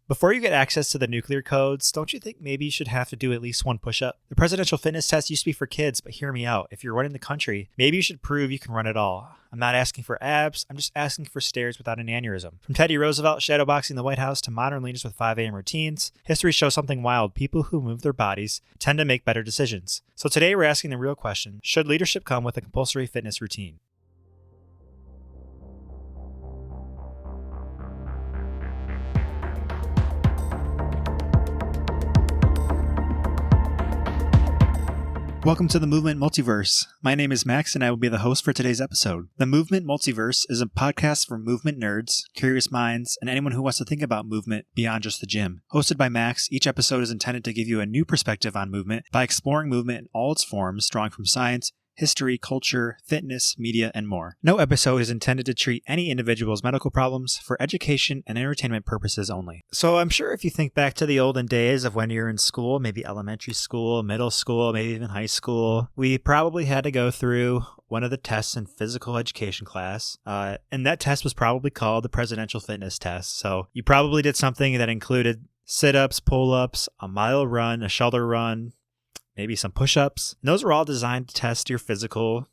Before you get access to the nuclear codes, don't you think maybe you should have to do at least one push-up? The presidential fitness test used to be for kids, but hear me out. If you're running the country, maybe you should prove you can run it all. I'm not asking for abs, I'm just asking for stairs without an aneurysm. From Teddy Roosevelt shadowboxing the White House to modern leaders with 5 a.m. routines, history shows something wild. People who move their bodies tend to make better decisions. So today we're asking the real question, should leadership come with a compulsory fitness routine? Welcome to the Movement Multiverse. My name is Max and I will be the host for today's episode. The Movement Multiverse is a podcast for movement nerds, curious minds, and anyone who wants to think about movement beyond just the gym. Hosted by Max, each episode is intended to give you a new perspective on movement by exploring movement in all its forms, drawing from science, history, culture, fitness, media, and more. No episode is intended to treat any individual's medical problems, for education and entertainment purposes only. So I'm sure if you think back to the olden days of when you're in school, maybe elementary school, middle school, maybe even high school, we probably had to go through one of the tests in physical education class, and that test was probably called the presidential fitness test. So you probably did something that included sit-ups, pull-ups, a mile run, a shoulder run, maybe some push-ups. And those were all designed to test your physical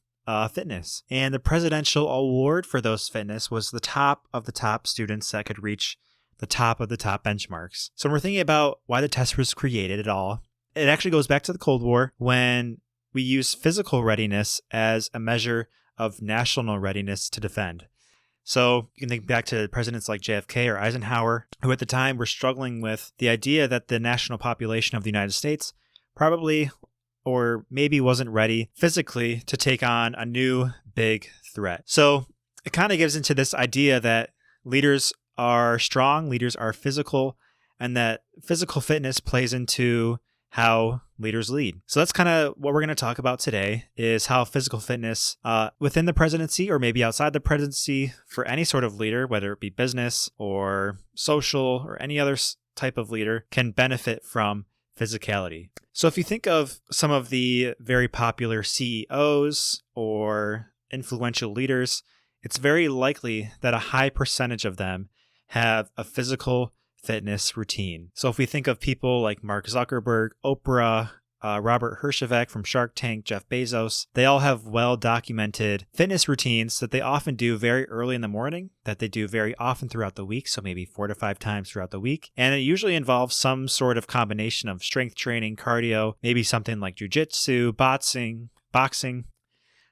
fitness. And the presidential award for those fitness was the top of the top students that could reach the top of the top benchmarks. So when we're thinking about why the test was created at all, it actually goes back to the Cold War when we used physical readiness as a measure of national readiness to defend. So you can think back to presidents like JFK or Eisenhower, who at the time were struggling with the idea that the national population of the United States probably or maybe wasn't ready physically to take on a new big threat. So it kind of gives into this idea that leaders are strong, leaders are physical, and that physical fitness plays into how leaders lead. So that's kind of what we're going to talk about today, is how physical fitness within the presidency or maybe outside the presidency for any sort of leader, whether it be business or social or any other type of leader, can benefit from physicality. So if you think of some of the very popular CEOs or influential leaders, it's very likely that a high percentage of them have a physical fitness routine. So if we think of people like Mark Zuckerberg, Oprah, Robert Herjavec from Shark Tank, Jeff Bezos, they all have well-documented fitness routines that they often do very early in the morning, that they do very often throughout the week, so maybe 4 to 5 times throughout the week. And it usually involves some sort of combination of strength training, cardio, maybe something like jujitsu, boxing.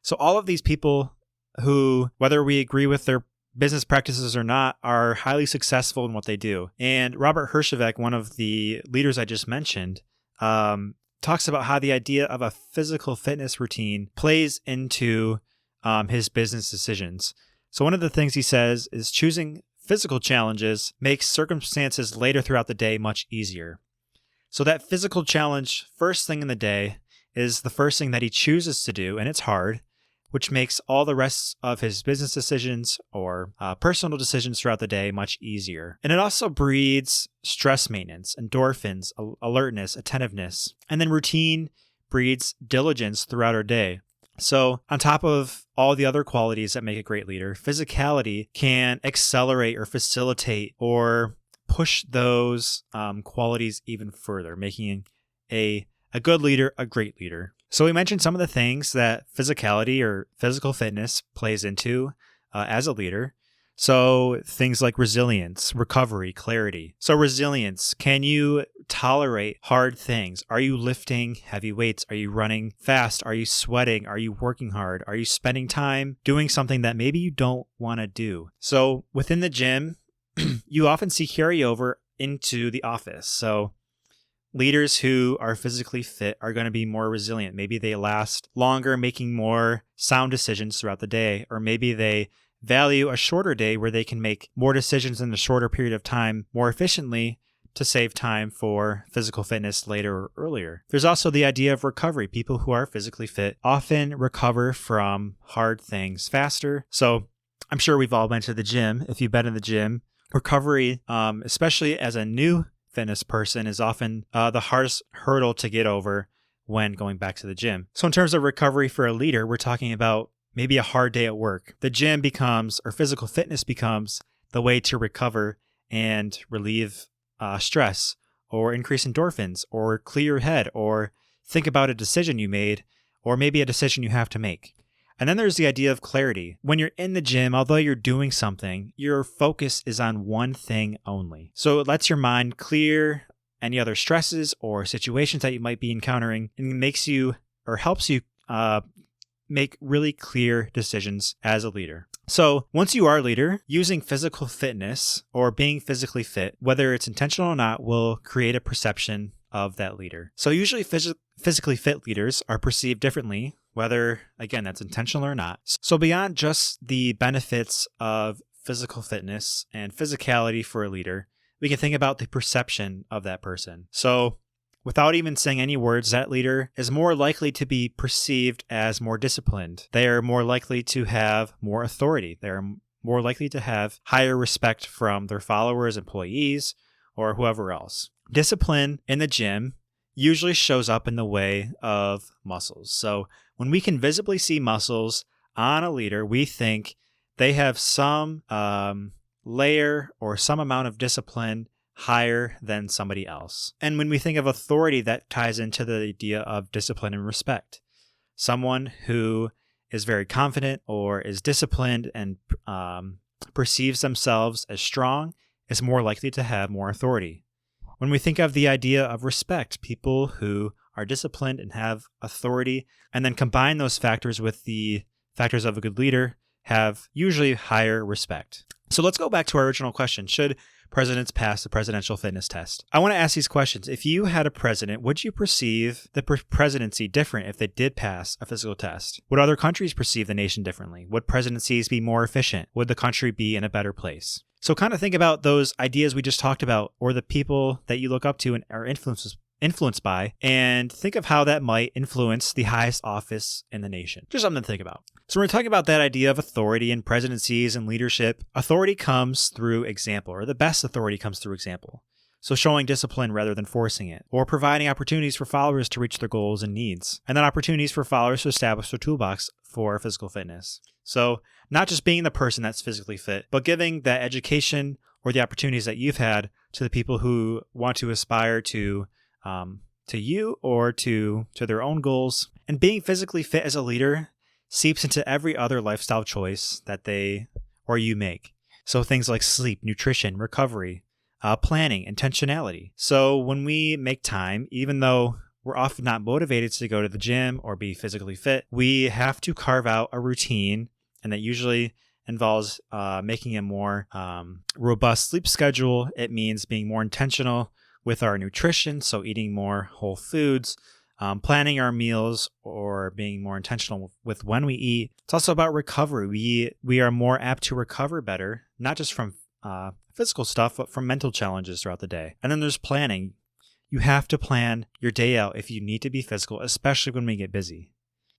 So all of these people who, whether we agree with their business practices or not, are highly successful in what they do. And Robert Herjavec, one of the leaders I just mentioned, talks about how the idea of a physical fitness routine plays into his business decisions. So one of the things he says is choosing physical challenges makes circumstances later throughout the day much easier. So that physical challenge first thing in the day is the first thing that he chooses to do, and it's hard, which makes all the rest of his business decisions or personal decisions throughout the day much easier. And it also breeds stress maintenance, endorphins, alertness, attentiveness. And then routine breeds diligence throughout our day. So on top of all the other qualities that make a great leader, physicality can accelerate or facilitate or push those qualities even further, making a good leader a great leader. So we mentioned some of the things that physicality or physical fitness plays into as a leader. So things like resilience, recovery, clarity. So resilience, can you tolerate hard things? Are you lifting heavy weights? Are you running fast? Are you sweating? Are you working hard? Are you spending time doing something that maybe you don't want to do? So within the gym, you often see carryover into the office. So leaders who are physically fit are going to be more resilient. Maybe they last longer, making more sound decisions throughout the day, or maybe they value a shorter day where they can make more decisions in a shorter period of time more efficiently to save time for physical fitness later or earlier. There's also the idea of recovery. People who are physically fit often recover from hard things faster. So I'm sure we've all been to the gym. If you've been in the gym, recovery, especially as a new fitness person, is often the hardest hurdle to get over when going back to the gym. So in terms of recovery for a leader, we're talking about maybe a hard day at work. The gym becomes, or physical fitness becomes, the way to recover and relieve stress, or increase endorphins, or clear your head, or think about a decision you made, or maybe a decision you have to make. And then there's the idea of clarity. When you're in the gym, although you're doing something, your focus is on one thing only. So it lets your mind clear any other stresses or situations that you might be encountering, and makes you or helps you make really clear decisions as a leader. So once you are a leader, using physical fitness or being physically fit, whether it's intentional or not, will create a perception of that leader. So usually physically fit leaders are perceived differently, whether, again, that's intentional or not. So beyond just the benefits of physical fitness and physicality for a leader, we can think about the perception of that person. So without even saying any words, that leader is more likely to be perceived as more disciplined. They are more likely to have more authority. They are more likely to have higher respect from their followers, employees, or whoever else. Discipline in the gym usually shows up in the way of muscles. So when we can visibly see muscles on a leader, we think they have some layer or some amount of discipline higher than somebody else. And when we think of authority, that ties into the idea of discipline and respect. Someone who is very confident or is disciplined and perceives themselves as strong is more likely to have more authority. When we think of the idea of respect, people who are disciplined and have authority, and then combine those factors with the factors of a good leader, have usually higher respect. So let's go back to our original question. Should presidents pass the presidential fitness test? I want to ask these questions. If you had a president, would you perceive the presidency different if they did pass a physical test? Would other countries perceive the nation differently? Would presidencies be more efficient? Would the country be in a better place? So kind of think about those ideas we just talked about, or the people that you look up to and are influenced by, and think of how that might influence the highest office in the nation. Just something to think about. So when we're talking about that idea of authority and presidencies and leadership, authority comes through example, or the best authority comes through example. So showing discipline rather than forcing it, or providing opportunities for followers to reach their goals and needs, and then opportunities for followers to establish their toolbox for physical fitness. So not just being the person that's physically fit, but giving that education or the opportunities that you've had to the people who want to aspire to you or to their own goals. And being physically fit as a leader seeps into every other lifestyle choice that they or you make. So things like sleep, nutrition, recovery, planning, intentionality. So when we make time, even though we're often not motivated to go to the gym or be physically fit, we have to carve out a routine, and that usually involves making a more robust sleep schedule. It means being more intentional with our nutrition, so eating more whole foods, planning our meals, or being more intentional with when we eat. It's also about recovery. We are more apt to recover better, not just from physical stuff, but from mental challenges throughout the day. And then there's planning. You have to plan your day out if you need to be physical, especially when we get busy.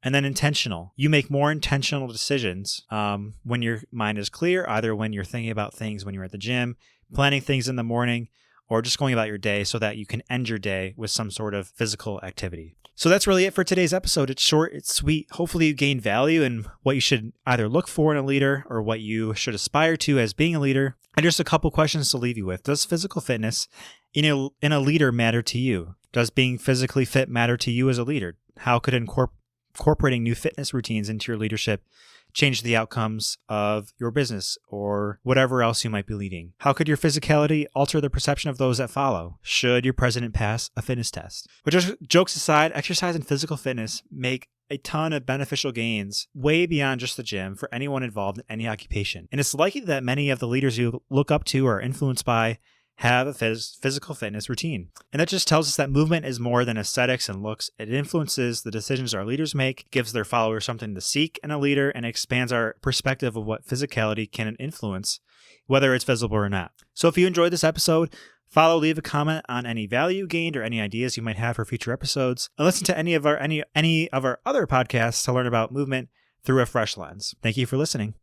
And then intentional. You make more intentional decisions when your mind is clear, either when you're thinking about things when you're at the gym, planning things in the morning, or just going about your day so that you can end your day with some sort of physical activity. So that's really it for today's episode. It's short, it's sweet. Hopefully you gain value in what you should either look for in a leader or what you should aspire to as being a leader. And just a couple questions to leave you with. Does physical fitness in a leader matter to you? Does being physically fit matter to you as a leader? How could incorporating new fitness routines into your leadership change the outcomes of your business or whatever else you might be leading? How could your physicality alter the perception of those that follow? Should your president pass a fitness test? But just jokes aside, exercise and physical fitness make a ton of beneficial gains way beyond just the gym for anyone involved in any occupation. And it's likely that many of the leaders you look up to or are influenced by have a physical fitness routine. And that just tells us that movement is more than aesthetics and looks. It influences the decisions our leaders make, gives their followers something to seek in a leader, and expands our perspective of what physicality can influence, whether it's visible or not. So if you enjoyed this episode, leave a comment on any value gained or any ideas you might have for future episodes, and listen to any of our other podcasts to learn about movement through a fresh lens. Thank you for listening.